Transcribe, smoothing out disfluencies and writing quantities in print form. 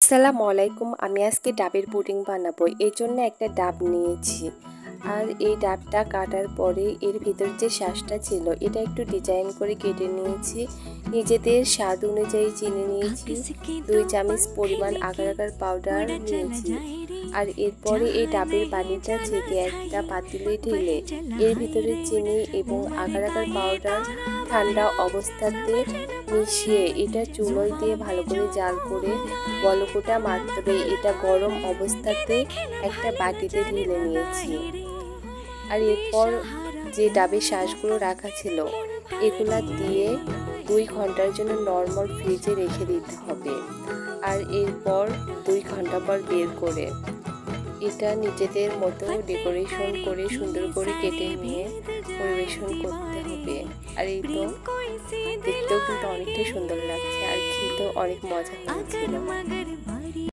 আসসালামু আলাইকুম। আমি আজকে ডাবের পুডিং বানাবো। এর জন্য একটা ডাব নিয়েছি। আর এই ডাবটা কাটার পরে এর ভিতর যে শাঁসটা ছিল এটা একটু ডিজাইন করে কেটে নিয়েছি। নিজেদের স্বাদ অনুযায়ী চিনি নিয়েছি, 2 চামচ পরিমাণ আগার আগার পাউডার নিয়েছি। আর এরপরে এই ডাবের পানিটা ছেঁকে একটা পাতিলে ঢেলে এর ভিতরে চিনি এবং আগার আগার পাউডার ঠান্ডা অবস্থাতে মিশিয়ে এটা চুলোয় দিয়ে ভালো করে জাল করে বলকটা মাত্রে এটা গরম অবস্থাতে একটা বাটিতে ঢেলে নিয়েছি। আর এরপর যে ডাবের শাঁসগুলো রাখা ছিল এগুলা দিয়ে 2 ঘন্টার জন্য নর্মাল ফ্রিজে রেখে দিতে হবে। আর এরপর 2 ঘন্টা পর বের করে এটা নিজেদের মতো ডেকোরেশন করে সুন্দর করে কেটে নিয়ে পরিবেশন করতে হবে। আর এই তো দেখতেও কিন্তু অনেকটাই সুন্দর লাগছে আর খেতেও অনেক মজা হয়েছিল।